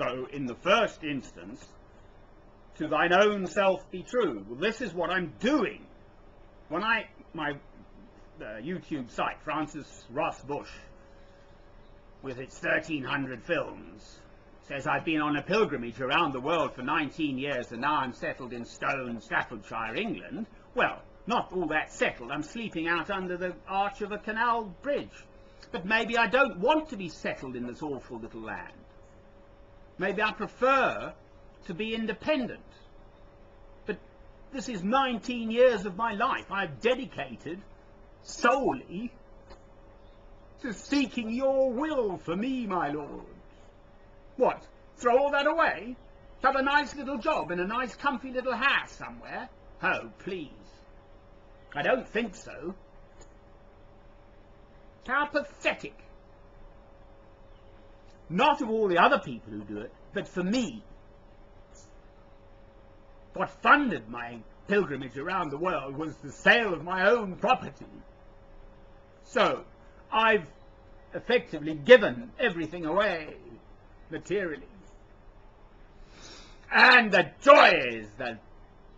So, in the first instance, to thine own self be true. Well, this is what I'm doing. When my YouTube site, Francis Ross Bush, with its 1,300 films, says I've been on a pilgrimage around the world for 19 years and now I'm settled in Stone, Staffordshire, England. Well, not all that settled. I'm sleeping out under the arch of a canal bridge. But maybe I don't want to be settled in this awful little land. Maybe I prefer to be independent. But this is 19 years of my life I've dedicated solely to seeking your will for me, my lord. What? Throw all that away? Have a nice little job in a nice comfy little house somewhere? Oh, please. I don't think so. How pathetic. Not of all the other people who do it, but for me. What funded my pilgrimage around the world was the sale of my own property. So, I've effectively given everything away materially. And the joys that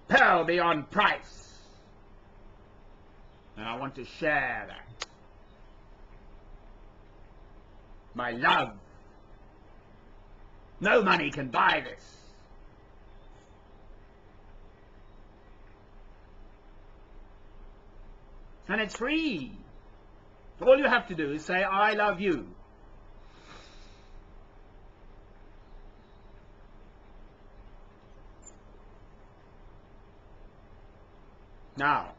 pale beyond price. And I want to share that. My love. No money can buy this. And it's free. All you have to do is say, I love you. Now,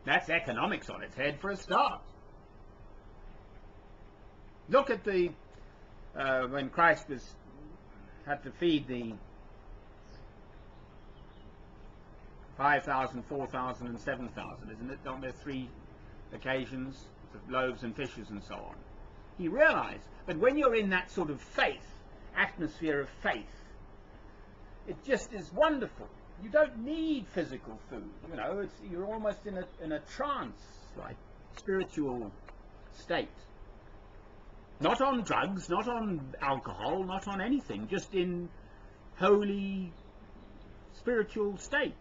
that's economics on its head for a start. Look at the, when Christ had to feed the 5,000, 4,000 and 7,000, isn't it? Aren't there 3 occasions of loaves and fishes and so on? He realized that when you're in that sort of faith, atmosphere of faith, it just is wonderful. You don't need physical food, you know, you're almost in a trance, like spiritual state. Not on drugs, not on alcohol, not on anything, just in holy spiritual state.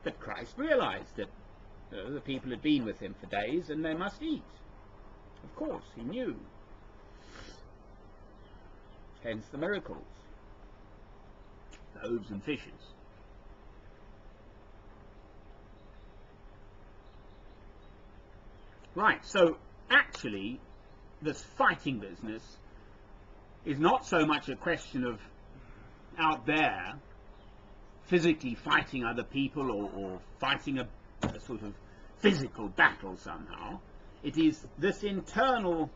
But Christ realized that the people had been with him for days and they must eat. Of course, he knew. Hence the miracles. Loaves and fishes. Right, so actually this fighting business is not so much a question of out there physically fighting other people or fighting a sort of physical battle somehow. It is this internal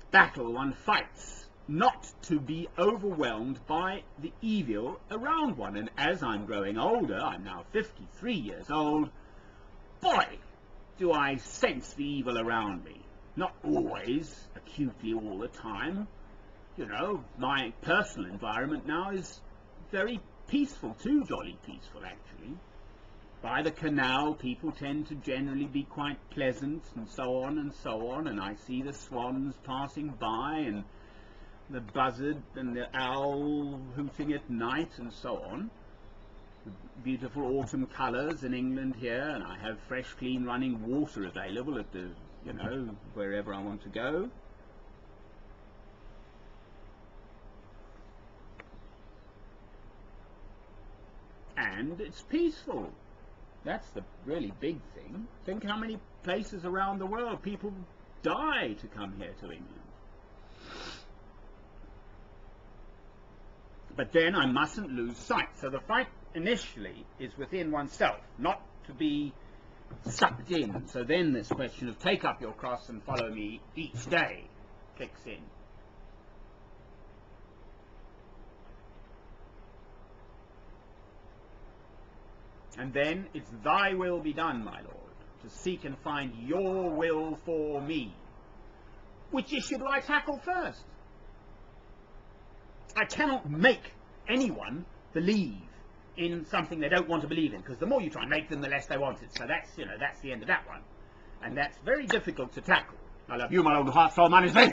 battle one fights not to be overwhelmed by the evil around one. And as I'm growing older, I'm now 53 years old, boy, do I sense the evil around me. Not always, acutely all the time. You know, my personal environment now is very peaceful, too jolly peaceful actually. By the canal people tend to generally be quite pleasant and so on and so on, and I see the swans passing by and the buzzard and the owl hooting at night and so on. The beautiful autumn colours in England here, and I have fresh clean running water available at the, you know, wherever I want to go. And it's peaceful. That's the really big thing. Think how many places around the world people die to come here to England. But then I mustn't lose sight. So the fight initially is within oneself, not to be sucked in. So then this question of take up your cross and follow me each day kicks in. And then it's thy will be done, my Lord, to seek and find your will for me. Which issue do I tackle first? I cannot make anyone believe in something they don't want to believe in, because the more you try and make them, the less they want it. So that's, you know, that's the end of that one. And that's very difficult to tackle. I love you, my old heart, soul, man, is